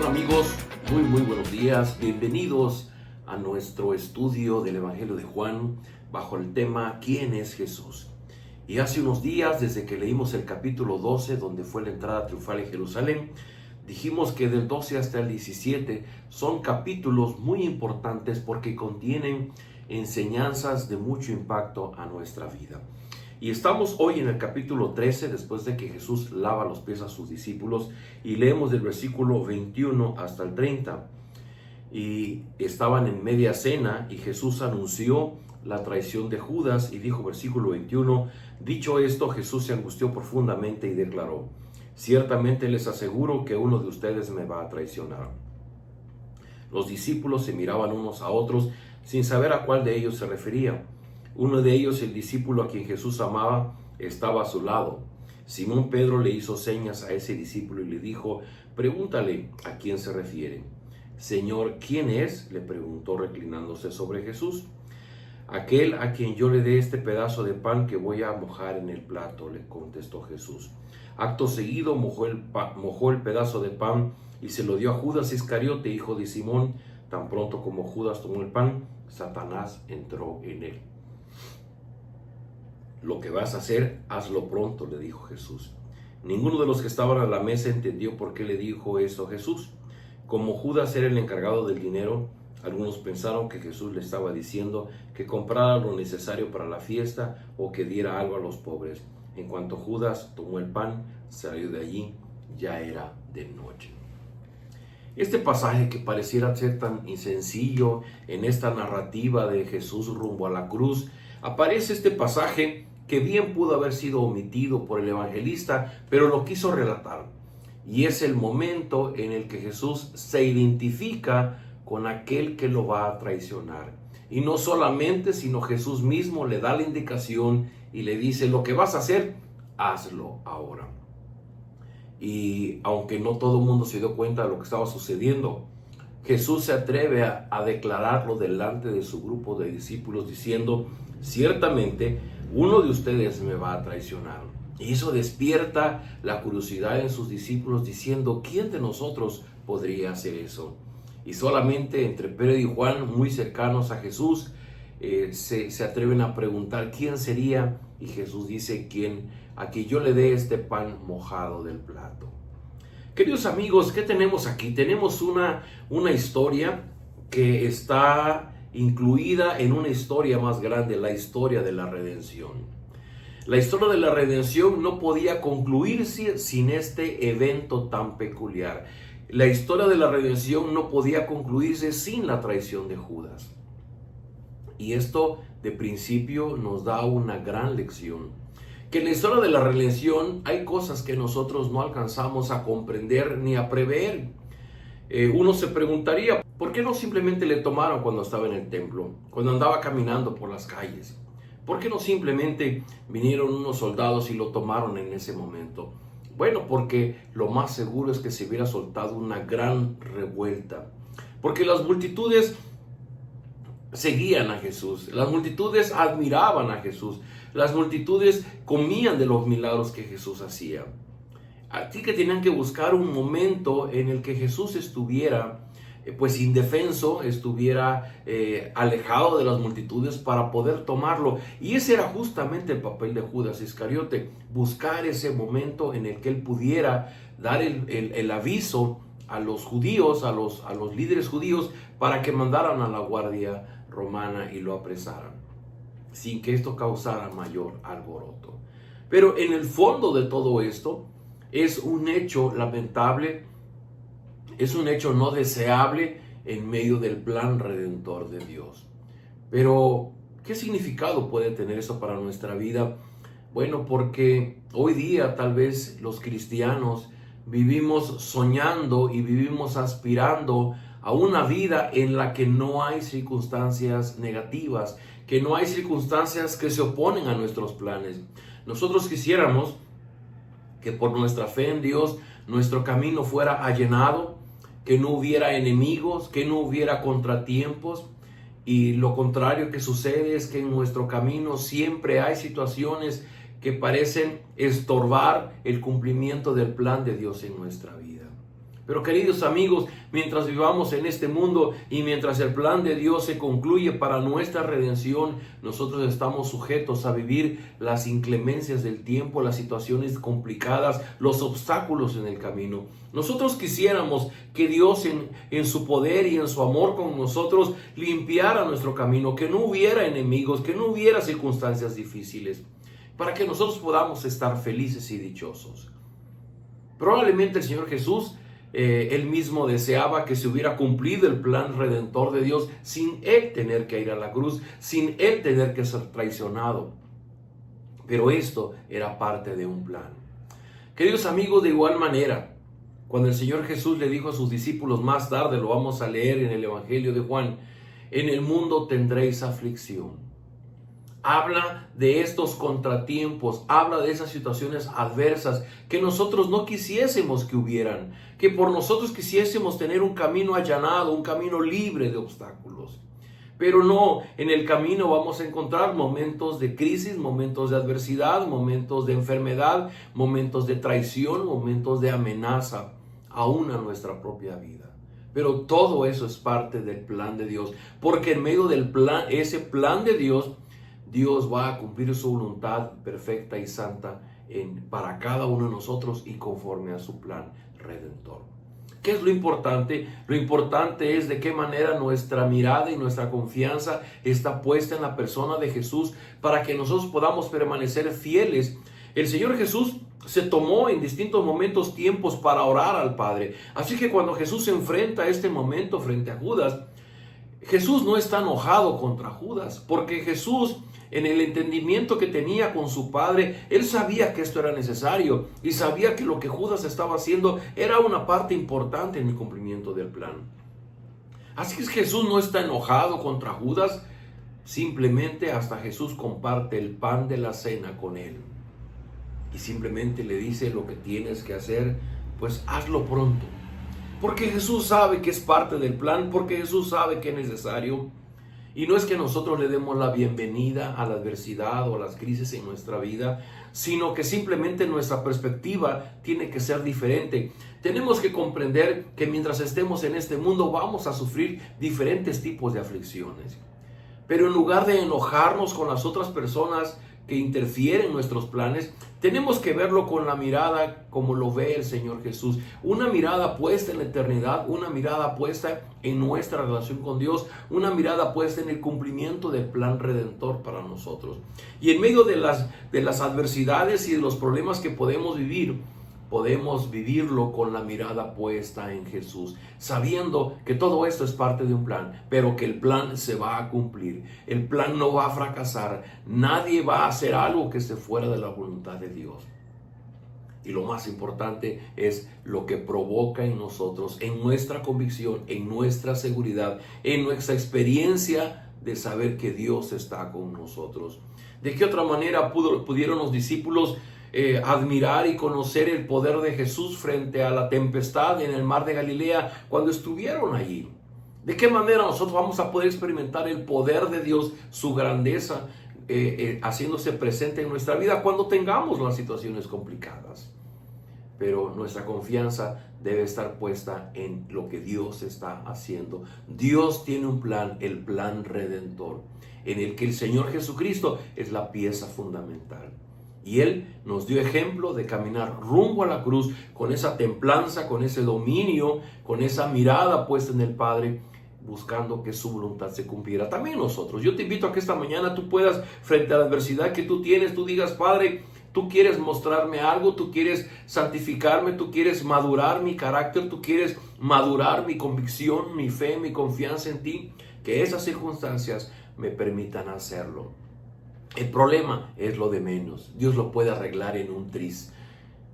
Hola amigos, muy buenos días. Bienvenidos a nuestro estudio del Evangelio de Juan bajo el tema ¿Quién es Jesús? Y hace unos días, desde que leímos el capítulo 12, donde fue la entrada triunfal en Jerusalén, dijimos que del 12 hasta el 17 son capítulos muy importantes porque contienen enseñanzas de mucho impacto a nuestra vida. Y estamos hoy en el capítulo 13, después de que Jesús lava los pies a sus discípulos, y leemos del versículo 21 hasta el 30. Y estaban en media cena y Jesús anunció la traición de Judas y dijo, versículo 21, dicho esto, Jesús se angustió profundamente y declaró, ciertamente les aseguro que uno de ustedes me va a traicionar. Los discípulos se miraban unos a otros sin saber a cuál de ellos se refería. Uno de ellos, el discípulo a quien Jesús amaba, estaba a su lado. Simón Pedro le hizo señas a ese discípulo y le dijo, pregúntale a quién se refiere. Señor, ¿quién es? Le preguntó reclinándose sobre Jesús. Aquel a quien yo le dé este pedazo de pan que voy a mojar en el plato, le contestó Jesús. Acto seguido mojó el pedazo de pan y se lo dio a Judas Iscariote, hijo de Simón. Tan pronto como Judas tomó el pan, Satanás entró en él. Lo que vas a hacer, hazlo pronto, le dijo Jesús. Ninguno de los que estaban a la mesa entendió por qué le dijo eso Jesús. Como Judas era el encargado del dinero, algunos pensaron que Jesús le estaba diciendo que comprara lo necesario para la fiesta o que diera algo a los pobres. En cuanto Judas tomó el pan, salió de allí, ya era de noche. Este pasaje que pareciera ser tan sencillo en esta narrativa de Jesús rumbo a la cruz, aparece este pasaje que bien pudo haber sido omitido por el evangelista, pero lo quiso relatar. Y es el momento en el que Jesús se identifica con aquel que lo va a traicionar. Y no solamente, sino Jesús mismo le da la indicación y le dice, lo que vas a hacer, hazlo ahora. Y aunque no todo el mundo se dio cuenta de lo que estaba sucediendo, Jesús se atreve a declararlo delante de su grupo de discípulos diciendo, ciertamente uno de ustedes me va a traicionar. Y eso despierta la curiosidad en sus discípulos diciendo, ¿quién de nosotros podría hacer eso? Y solamente entre Pedro y Juan, muy cercanos a Jesús, se atreven a preguntar quién sería. Y Jesús dice, a quien yo le dé este pan mojado del plato. Queridos amigos, ¿qué tenemos aquí? Tenemos una historia que está incluida en una historia más grande, la historia de la redención. La historia de la redención no podía concluirse sin este evento tan peculiar. La historia de la redención no podía concluirse sin la traición de Judas. Y esto de principio nos da una gran lección. Que en la historia de la redención hay cosas que nosotros no alcanzamos a comprender ni a prever. Uno se preguntaría, ¿por qué no simplemente le tomaron cuando estaba en el templo? Cuando andaba caminando por las calles. ¿Por qué no simplemente vinieron unos soldados y lo tomaron en ese momento? Bueno, porque lo más seguro es que se hubiera soltado una gran revuelta. Porque las multitudes seguían a Jesús, las multitudes admiraban a Jesús, las multitudes comían de los milagros que Jesús hacía. Así que tenían que buscar un momento en el que Jesús estuviera pues indefenso, estuviera alejado de las multitudes para poder tomarlo. Y ese era justamente el papel de Judas Iscariote, buscar ese momento en el que él pudiera dar el aviso a los judíos, a los líderes judíos, para que mandaran a la guardia romana y lo apresaran, sin que esto causara mayor alboroto. Pero en el fondo de todo esto es un hecho lamentable, es un hecho no deseable en medio del plan redentor de Dios. Pero, ¿qué significado puede tener eso para nuestra vida? Bueno, porque hoy día tal vez los cristianos vivimos soñando y vivimos aspirando a una vida en la que no hay circunstancias negativas, que no hay circunstancias que se oponen a nuestros planes. Nosotros quisiéramos que por nuestra fe en Dios nuestro camino fuera allanado, que no hubiera enemigos, que no hubiera contratiempos. Y lo contrario que sucede es que en nuestro camino siempre hay situaciones que parecen estorbar el cumplimiento del plan de Dios en nuestra vida. Pero queridos amigos, mientras vivamos en este mundo y mientras el plan de Dios se concluye para nuestra redención, nosotros estamos sujetos a vivir las inclemencias del tiempo, las situaciones complicadas, los obstáculos en el camino. Nosotros quisiéramos que Dios en su poder y en su amor con nosotros limpiara nuestro camino, que no hubiera enemigos, que no hubiera circunstancias difíciles, para que nosotros podamos estar felices y dichosos. Probablemente el Señor Jesús él mismo deseaba que se hubiera cumplido el plan redentor de Dios sin Él tener que ir a la cruz, sin Él tener que ser traicionado. Pero esto era parte de un plan. Queridos amigos, de igual manera, cuando el Señor Jesús le dijo a sus discípulos más tarde, lo vamos a leer en el Evangelio de Juan, en el mundo tendréis aflicción. Habla de estos contratiempos, habla de esas situaciones adversas que nosotros no quisiésemos que hubieran, que por nosotros quisiésemos tener un camino allanado, un camino libre de obstáculos. Pero no, en el camino vamos a encontrar momentos de crisis, momentos de adversidad, momentos de enfermedad, momentos de traición, momentos de amenaza, aún a nuestra propia vida. Pero todo eso es parte del plan de Dios, porque en medio del plan, ese plan de Dios, Dios va a cumplir su voluntad perfecta y santa para cada uno de nosotros y conforme a su plan redentor. ¿Qué es lo importante? Lo importante es de qué manera nuestra mirada y nuestra confianza está puesta en la persona de Jesús para que nosotros podamos permanecer fieles. El Señor Jesús se tomó en distintos momentos tiempos para orar al Padre. Así que cuando Jesús se enfrenta a este momento frente a Judas, Jesús no está enojado contra Judas, porque Jesús, en el entendimiento que tenía con su Padre, Él sabía que esto era necesario y sabía que lo que Judas estaba haciendo era una parte importante en el cumplimiento del plan. Así que Jesús no está enojado contra Judas, simplemente hasta Jesús comparte el pan de la cena con él y simplemente le dice: lo que tienes que hacer, pues hazlo pronto. Porque Jesús sabe que es parte del plan, porque Jesús sabe que es necesario. Y no es que nosotros le demos la bienvenida a la adversidad o a las crisis en nuestra vida, sino que simplemente nuestra perspectiva tiene que ser diferente. Tenemos que comprender que mientras estemos en este mundo vamos a sufrir diferentes tipos de aflicciones. Pero en lugar de enojarnos con las otras personas que interfieren en nuestros planes, tenemos que verlo con la mirada como lo ve el Señor Jesús. Una mirada puesta en la eternidad, una mirada puesta en nuestra relación con Dios, una mirada puesta en el cumplimiento del plan redentor para nosotros. Y en medio de las adversidades y de los problemas que podemos vivirlo con la mirada puesta en Jesús, sabiendo que todo esto es parte de un plan, pero que el plan se va a cumplir. El plan no va a fracasar. Nadie va a hacer algo que esté fuera de la voluntad de Dios. Y lo más importante es lo que provoca en nosotros, en nuestra convicción, en nuestra seguridad, en nuestra experiencia de saber que Dios está con nosotros. ¿De qué otra manera pudieron los discípulos admirar y conocer el poder de Jesús frente a la tempestad en el mar de Galilea cuando estuvieron allí? ¿De qué manera nosotros vamos a poder experimentar el poder de Dios, su grandeza, haciéndose presente en nuestra vida cuando tengamos las situaciones complicadas? Pero nuestra confianza debe estar puesta en lo que Dios está haciendo. Dios tiene un plan, el plan redentor, en el que el Señor Jesucristo es la pieza fundamental. Y Él nos dio ejemplo de caminar rumbo a la cruz con esa templanza, con ese dominio, con esa mirada puesta en el Padre, buscando que su voluntad se cumpliera. También nosotros. Yo te invito a que esta mañana tú puedas, frente a la adversidad que tú tienes, tú digas: Padre, tú quieres mostrarme algo, tú quieres santificarme, tú quieres madurar mi carácter, tú quieres madurar mi convicción, mi fe, mi confianza en ti. Que esas circunstancias me permitan hacerlo. El problema es lo de menos. Dios lo puede arreglar en un tris.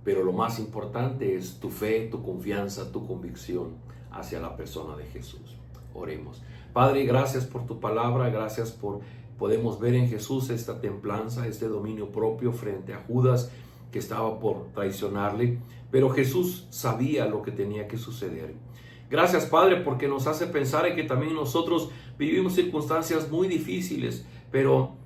Pero lo más importante es tu fe, tu confianza, tu convicción hacia la persona de Jesús. Oremos. Padre, gracias por tu palabra. Gracias por podemos ver en Jesús esta templanza, este dominio propio frente a Judas que estaba por traicionarle. Pero Jesús sabía lo que tenía que suceder. Gracias, Padre, porque nos hace pensar en que también nosotros vivimos circunstancias muy difíciles, pero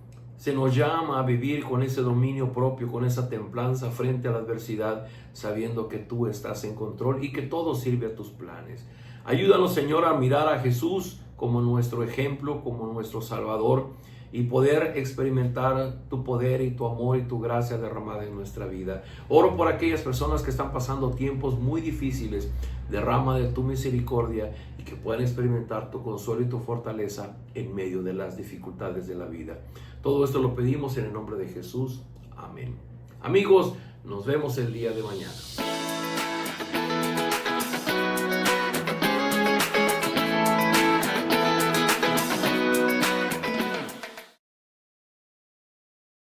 Se nos llama a vivir con ese dominio propio, con esa templanza frente a la adversidad, sabiendo que tú estás en control y que todo sirve a tus planes. Ayúdanos, Señor, a mirar a Jesús como nuestro ejemplo, como nuestro Salvador, y poder experimentar tu poder y tu amor y tu gracia derramada en nuestra vida. Oro por aquellas personas que están pasando tiempos muy difíciles. Derrama de tu misericordia y que puedan experimentar tu consuelo y tu fortaleza en medio de las dificultades de la vida. Todo esto lo pedimos en el nombre de Jesús. Amén. Amigos, nos vemos el día de mañana.